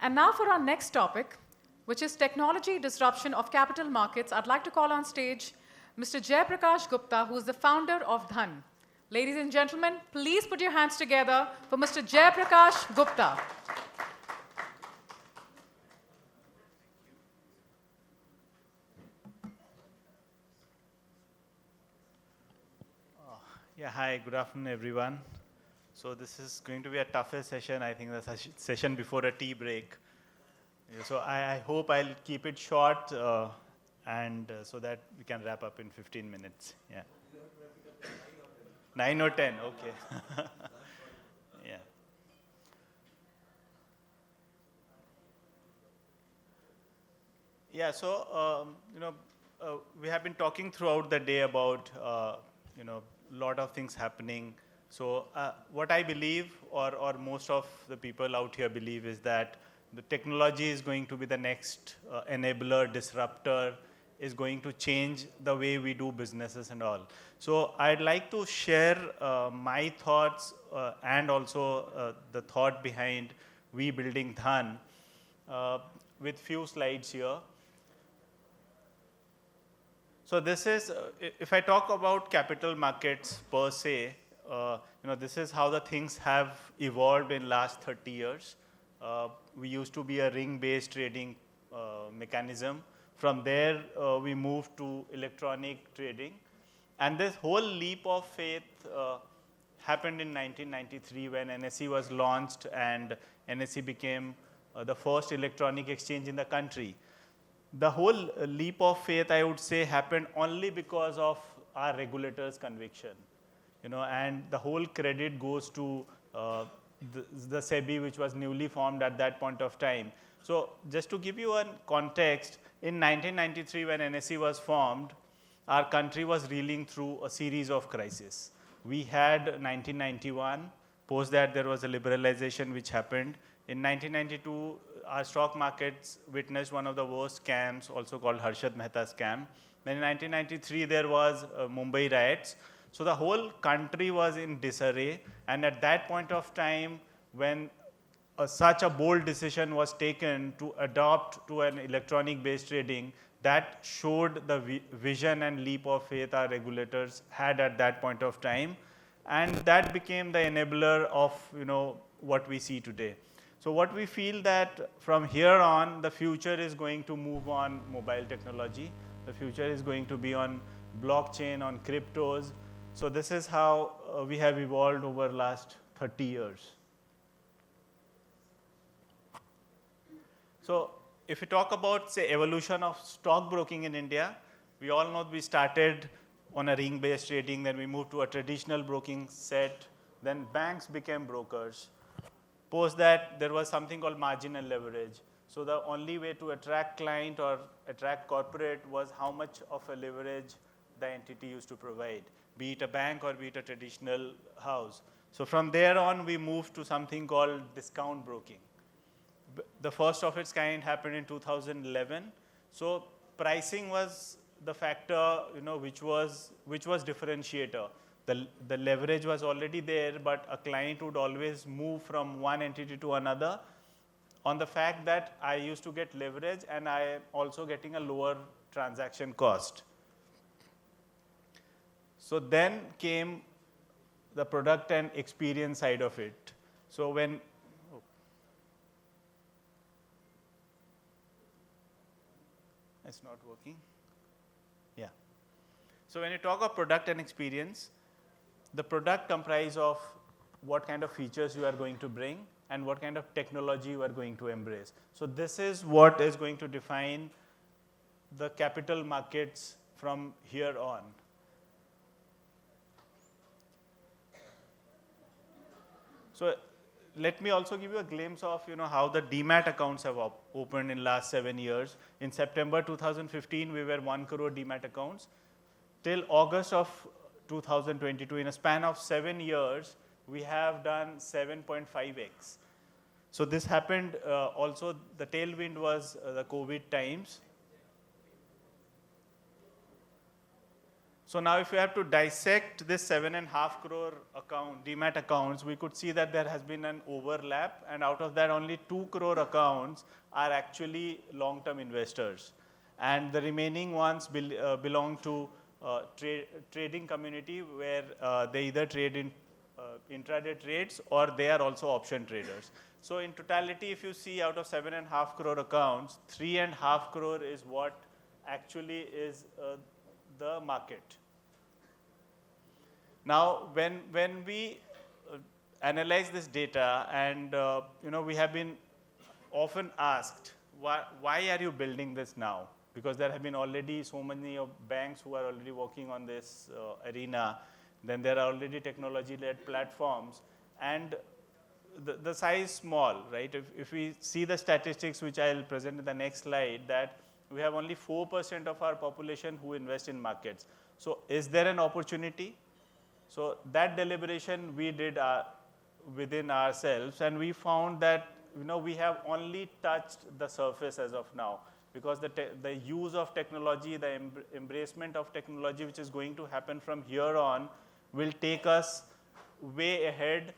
And now for our next topic, which is technology disruption of capital markets, I'd like to call on stage Mr. Jayprakash Gupta, who is the founder of Dhan. Ladies and gentlemen, please put your hands together for Mr. Jayprakash Gupta. Yeah, hi, good afternoon, everyone. So this is going to be a tougher session, I think the session before a tea break. Yeah, so I hope I'll keep it short and so that we can wrap up in 15 minutes. Yeah. 9 or 10, okay. Yeah. Yeah, so, we have been talking throughout the day about, lot of things happening. So what I believe, or most of the people out here believe, is that the technology is going to be the next enabler, disruptor, is going to change the way we do businesses and all. So I'd like to share my thoughts and also the thought behind we building Dhan with few slides here. So this is, if I talk about capital markets per se, this is how the things have evolved in last 30 years. We used to be a ring-based trading mechanism. From there, we moved to electronic trading. And this whole leap of faith happened in 1993 when NSE was launched and NSE became the first electronic exchange in the country. The whole leap of faith, I would say, happened only because of our regulators' conviction. And the whole credit goes to the SEBI, which was newly formed at that point of time. So just to give you a context, in 1993 when NSE was formed, our country was reeling through a series of crises. We had 1991, post that there was a liberalization which happened. In 1992, our stock markets witnessed one of the worst scams, also called Harshad Mehta scam. Then in 1993, there was Mumbai riots. So the whole country was in disarray. And at that point of time, when such a bold decision was taken to adopt to an electronic-based trading, that showed the vision and leap of faith our regulators had at that point of time. And that became the enabler of what we see today. So what we feel that from here on, the future is going to move on mobile technology. The future is going to be on blockchain, on cryptos. So this is how we have evolved over last 30 years. So if we talk about, say, evolution of stockbroking in India, we all know we started on a ring-based trading, then we moved to a traditional broking set, then banks became brokers. Post that, there was something called marginal leverage. So the only way to attract client or attract corporate was how much of a leverage the entity used to provide, be it a bank or be it a traditional house. So from there on, we moved to something called discount broking. The first of its kind happened in 2011. So pricing was the factor, which was differentiator. The leverage was already there, but a client would always move from one entity to another on the fact that I used to get leverage and I am also getting a lower transaction cost. So then came the product and experience side of it. So when it's not working. Yeah. So when you talk of product and experience, the product comprises of what kind of features you are going to bring and what kind of technology you are going to embrace. So this is what is going to define the capital markets from here on. So let me also give you a glimpse of how the demat accounts have opened in last 7 years. In September 2015, we were 1 crore demat accounts. Till August of 2022, in a span of 7 years, we have done 7.5x. So this happened also, the tailwind was the COVID times. So So now if we have to dissect this 7.5 crore account, demat accounts, we could see that there has been an overlap, and out of that only 2 crore accounts are actually long-term investors. And the remaining ones belong to trading community where they either trade in intraday trades or they are also option traders. So in totality, if you see out of 7.5 crore accounts, 3.5 crore is what actually is the market. Now, when we analyze this data, and we have been often asked, why are you building this now? Because there have been already so many of banks who are already working on this arena. Then there are already technology-led platforms, and the size is small, right? If we see the statistics, which I'll present in the next slide, that we have only 4% of our population who invest in markets. So is there an opportunity? So that deliberation we did within ourselves, and we found that we have only touched the surface as of now, because the use of technology, the embracement of technology which is going to happen from here on will take us way ahead.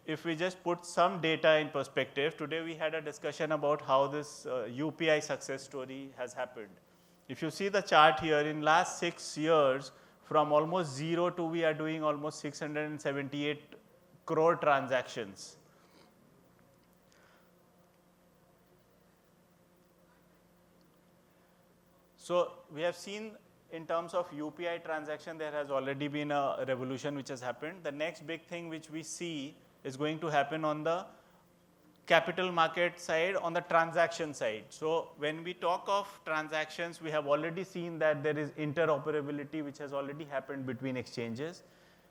If we just put some data in perspective, today we had a discussion about how this UPI success story has happened. If you see the chart here, in last 6 years, from almost zero to we are doing almost 678 crore transactions. So we have seen in terms of UPI transaction, there has already been a revolution which has happened. The next big thing which we see is going to happen on the capital market side, on the transaction side. So when we talk of transactions, we have already seen that there is interoperability which has already happened between exchanges.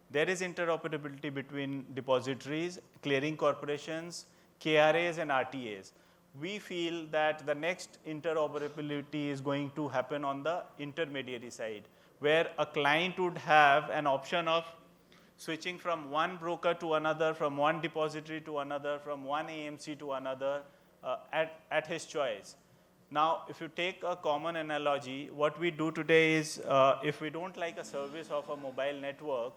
There is interoperability between depositories, clearing corporations, KRAs and RTAs. We feel that the next interoperability is going to happen on the intermediary side, where a client would have an option of switching from one broker to another, from one depository to another, from one AMC to another at his choice. Now, if you take a common analogy, what we do today is if we don't like a service of a mobile network,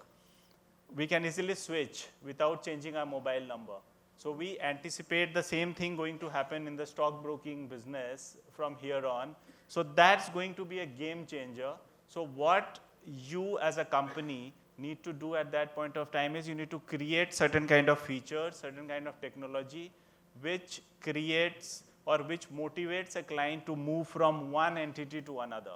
we can easily switch without changing our mobile number. So we anticipate the same thing going to happen in the stockbroking business from here on. So that's going to be a game changer. So what you as a company need to do at that point of time is you need to create certain kind of features, certain kind of technology, which creates or which motivates a client to move from one entity to another.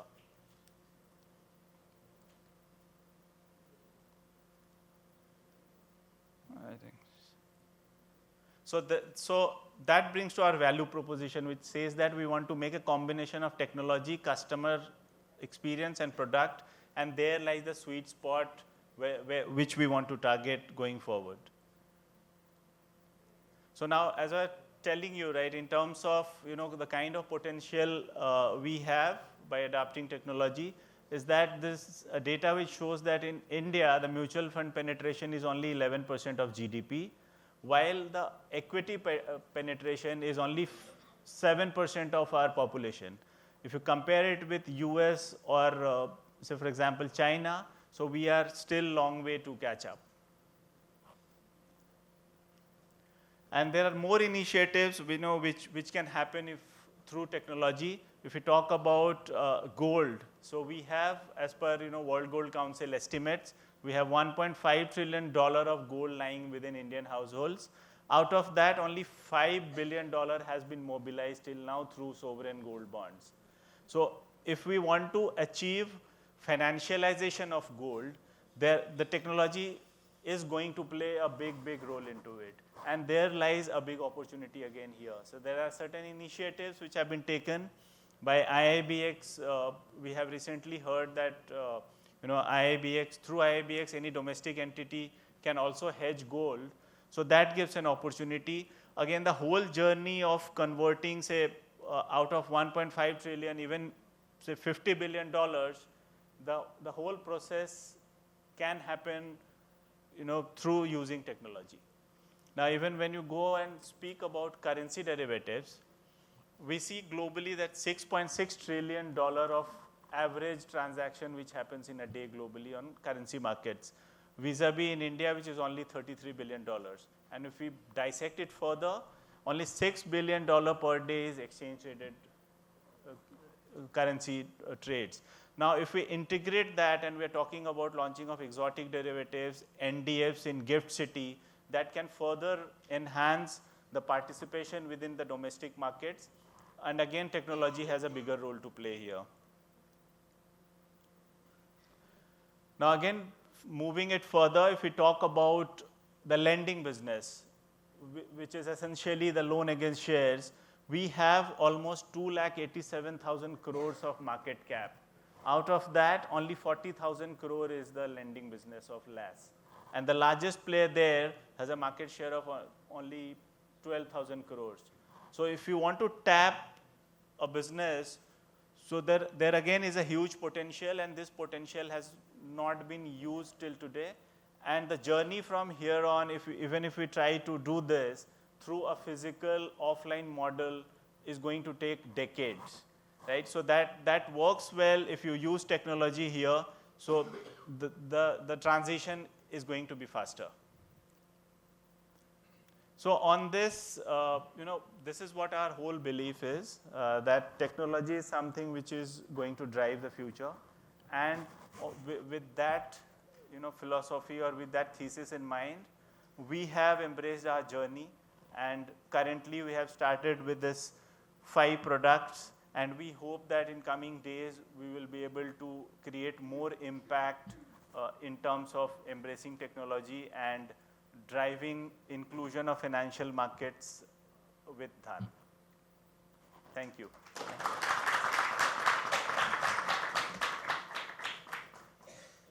I think. So that brings to our value proposition, which says that we want to make a combination of technology, customer experience and product, and there lies the sweet spot which we want to target going forward. So now, as I was telling you, right, in terms of the kind of potential we have by adapting technology, is that this data which shows that in India the mutual fund penetration is only 11% of GDP, while the equity penetration is only 7% of our population. If you compare it with US or say for example China, so we are still long way to catch up. And there are more initiatives we know which can happen through technology. If we talk about gold, so we have, as per World Gold Council estimates, we have $1.5 trillion of gold lying within Indian households. Out of that, only $5 billion has been mobilized till now through sovereign gold bonds. So if we want to achieve financialization of gold, the technology is going to play a big role into it. And there lies a big opportunity again here. So there are certain initiatives which have been taken by IIBX. We have recently heard that IIBX, through IIBX, any domestic entity can also hedge gold. So that gives an opportunity. Again, the whole journey of converting, say, out of 1.5 trillion, even say $50 billion, the whole process can happen, through using technology. Now, even when you go and speak about currency derivatives, we see globally that $6.6 trillion of average transaction which happens in a day globally on currency markets, vis-a-vis in India, which is only $33 billion. And if we dissect it further, only $6 billion per day is exchange traded currency trades. Now, if we integrate that and we're talking about launching of exotic derivatives, NDFs in Gift City, that can further enhance the participation within the domestic markets. And again, technology has a bigger role to play here. Now, again, moving it further, if we talk about the lending business, which is essentially the loan against shares, we have almost 2,87,000 crores of market cap. Out of that, only 40,000 crore is the lending business of LAS. And the largest player there has a market share of only 12,000 crores. So if you want to tap a business, so there again is a huge potential, and this potential has not been used till today. And the journey from here on, even if we try to do this through a physical offline model, is going to take decades, right? So that works well if you use technology here. So the transition is going to be faster. So on this, this is what our whole belief is, that technology is something which is going to drive the future. And with that philosophy, or with that thesis in mind, we have embraced our journey. And currently we have started with this 5 products. And we hope that in coming days, we will be able to create more impact in terms of embracing technology and driving inclusion of financial markets with Dhan. Thank you.